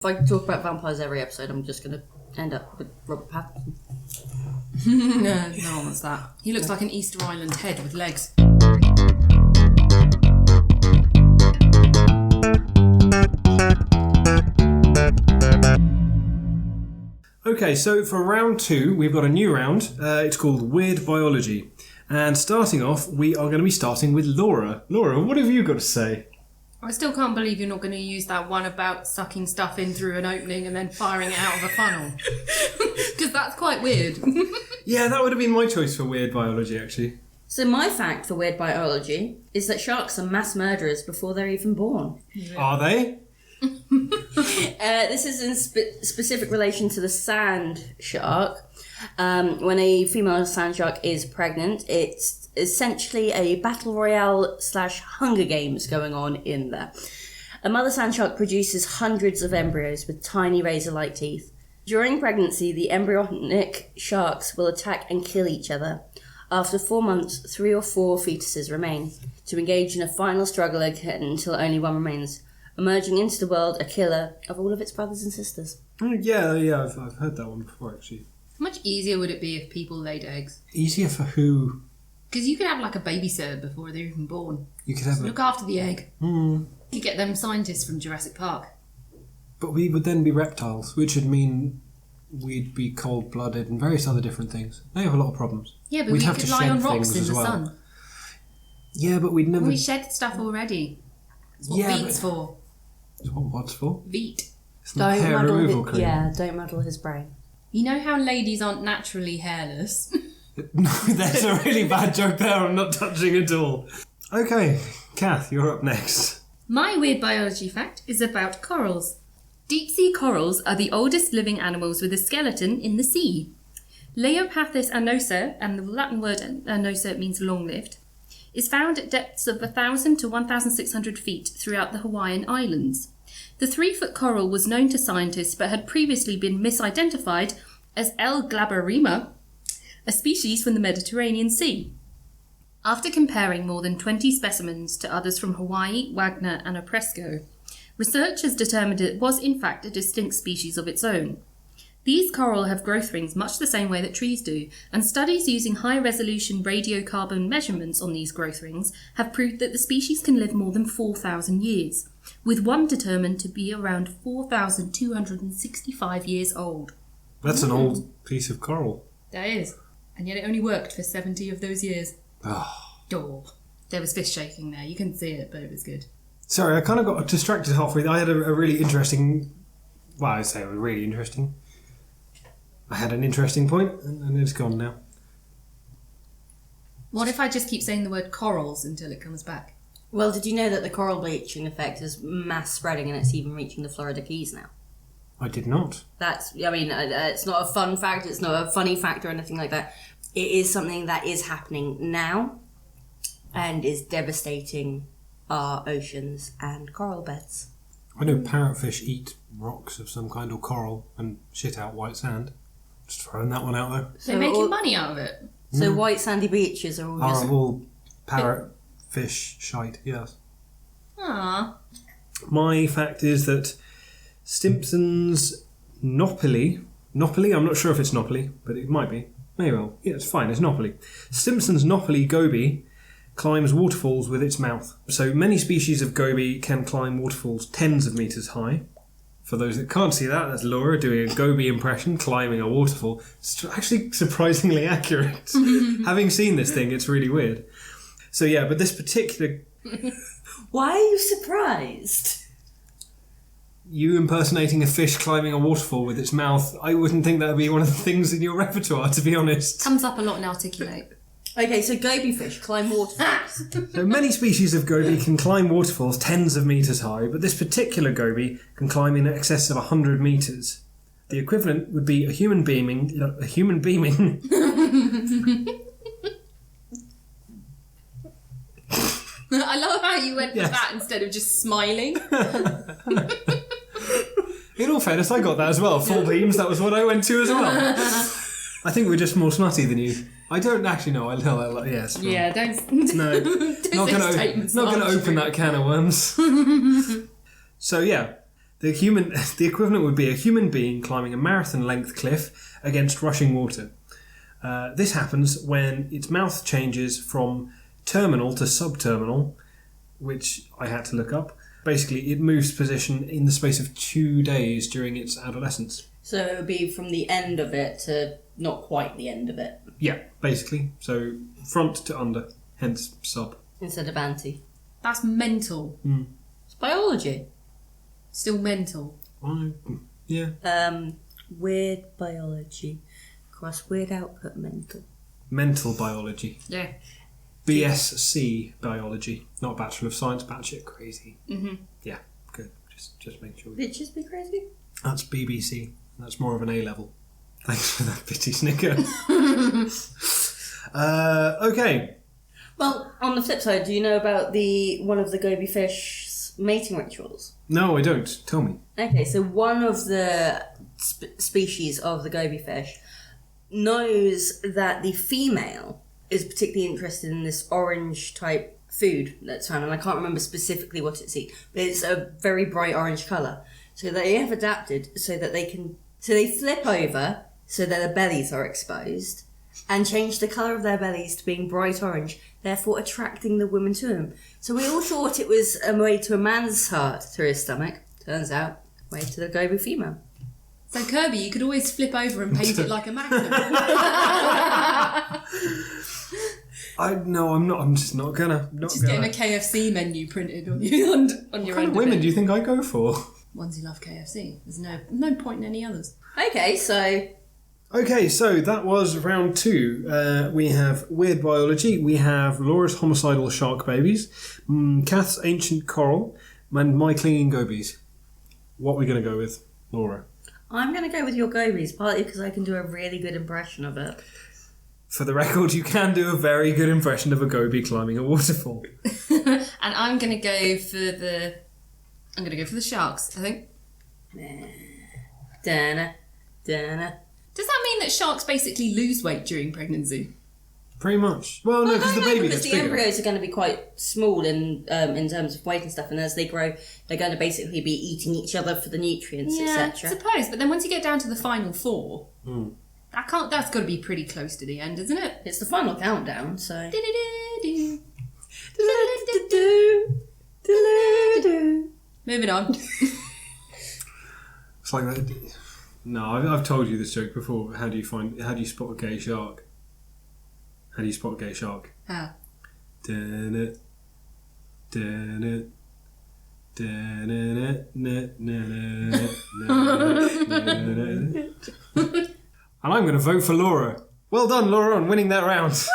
If I talk about vampires every episode, I'm just going to end up with Robert Pattinson. No one wants that. He looks like an Easter Island head with legs. Okay, so for round 2, we've got a new round. It's called Weird Biology. And starting off, we are going to be starting with Laura. Laura, what have you got to say? I still can't believe you're not going to use that one about sucking stuff in through an opening and then firing it out of a funnel. Because that's quite weird. Yeah, that would have been my choice for Weird Biology, actually. So my fact for weird biology is that sharks are mass murderers before they're even born. Yeah. Are they? This is in specific relation to the sand shark. When a female sand shark is pregnant, it's essentially a battle royale / Hunger Games going on in there. A mother sand shark produces hundreds of embryos with tiny razor-like teeth. During pregnancy, the embryonic sharks will attack and kill each other. After 4 months, 3 or 4 fetuses remain to engage in a final struggle again until only one remains, emerging into the world a killer of all of its brothers and sisters. Yeah, I've heard that one before, actually. How much easier would it be if people laid eggs? Easier for who? Because you could have like a babysitter before they're even born. You could have Look after the egg. You could get them scientists from Jurassic Park. But we would then be reptiles, which would mean we'd be cold-blooded and various other different things. They have a lot of problems. Yeah, but we'd we have could to lie shed on rocks things in as the well. sun. Yeah, but we'd never... We shed stuff already. That's what Veet's for. What's for? Veet. It's not hair removal cream. Yeah, don't muddle his brain. You know how ladies aren't naturally hairless? No, that's a really bad joke there. I'm not touching at all. Okay, Kath, you're up next. My weird biology fact is about corals. Deep sea corals are the oldest living animals with a skeleton in the sea. Leopathis annosa, and the Latin word annosa means long-lived, is found at depths of 1,000 to 1,600 feet throughout the Hawaiian Islands. The 3-foot coral was known to scientists but had previously been misidentified as L. glaberrima, a species from the Mediterranean Sea. After comparing more than 20 specimens to others from Hawaii, Wagner and Opresco, researchers determined it was in fact a distinct species of its own. These coral have growth rings much the same way that trees do, and studies using high-resolution radiocarbon measurements on these growth rings have proved that the species can live more than 4,000 years, with one determined to be around 4,265 years old. That's an old piece of coral. That is. And yet it only worked for 70 of those years. Oh. There was fish shaking there. You couldn't see it, but it was good. Sorry, I kind of got distracted halfway. I had a really interesting... Well, I'd say it was really interesting. I had an interesting point, and it's gone now. What if I just keep saying the word corals until it comes back? Well, did you know that the coral bleaching effect is mass spreading and it's even reaching the Florida Keys now? I did not. It's not a fun fact, it's not a funny fact or anything like that. It is something that is happening now and is devastating our oceans and coral beds. I know parrotfish eat rocks of some kind of coral and shit out white sand. Just throwing that one out there. They're making money out of it. So white sandy beaches are all parrotfish shite, yes. Ah. My fact is that Stimpson's Nopoli, I'm not sure if it's Nopoli, but it might be. Maybe well. Yeah, it's fine, it's Nopoli. Stimpson's Nopoli goby climbs waterfalls with its mouth. So many species of goby can climb waterfalls tens of metres high. For those that can't see that, that's Laura doing a goby impression, climbing a waterfall. It's actually surprisingly accurate. Having seen this thing, it's really weird. So yeah, but this particular... Why are you surprised? You impersonating a fish climbing a waterfall with its mouth, I wouldn't think that would be one of the things in your repertoire, to be honest. Comes up a lot in Articulate. Okay, so goby fish climb waterfalls. So many species of goby can climb waterfalls tens of metres high, but this particular goby can climb in excess of 100 metres. The equivalent would be a human beaming... I love how you went for that instead of just smiling. In all fairness, I got that as well. Full beams, that was what I went to as well. I think we're just more smutty than you. I don't actually know. I know that. Yes. Yeah, don't. No, don't not going to open that can of worms. So yeah, The equivalent would be a human being climbing a marathon-length cliff against rushing water. This happens when its mouth changes from terminal to subterminal, which I had to look up. Basically, it moves position in the space of 2 days during its adolescence. So it would be from the end of it to not quite the end of it. Yeah, basically. So front to under, hence sub. Instead of anti. That's mental. It's biology. Still mental. Yeah. Weird biology. Cross weird output mental. Mental biology. Yeah. BSc biology. Not Bachelor of Science, batshit crazy. Mm-hmm. Yeah, good. Just make sure. Did it just be crazy? That's BBC. That's more of an A level. Thanks for that bitty snicker. Okay. Well, on the flip side, do you know about one of the goby fish's mating rituals? No, I don't. Tell me. Okay, so one of the species of the goby fish knows that the female is particularly interested in this orange type food that's found, and I can't remember specifically what it's eating, but it's a very bright orange colour. So they have adapted so that they flip over so that their bellies are exposed and change the colour of their bellies to being bright orange, therefore attracting the women to them. So we all thought it was a way to a man's heart through his stomach. Turns out, way to the goby female. So Kirby, you could always flip over and paint it like a magnum. No, I'm not. I'm just not gonna. Getting a KFC menu printed on your on What your kind end of women of it. do you think I go for? Ones who love KFC. There's no point in any others. Okay, so Okay, so that was round 2. We have weird biology. We have Laura's homicidal shark babies, Kath's ancient coral, and my clinging gobies. What are we going to go with, Laura? I'm going to go with your gobies, partly because I can do a really good impression of it. For the record, you can do a very good impression of a goby climbing a waterfall. And I'm gonna go for the sharks, I think. Dana, Dana. Does that mean that sharks basically lose weight during pregnancy? Pretty much. Well, no, because the baby because gets the bigger. embryos are going to be quite small in terms of weight and stuff, and as they grow, they're going to basically be eating each other for the nutrients, Yeah, I etc. suppose. But then once you get down to the final 4, that's got to be pretty close to the end, isn't it? It's the final countdown, so. Moving on. It's like that. No, I've told you this joke before. How do you spot a gay shark? How do you spot a gay shark? How? Dun it, dun it, dun it, and I'm going to vote for Laura. Well done, Laura, on winning that round.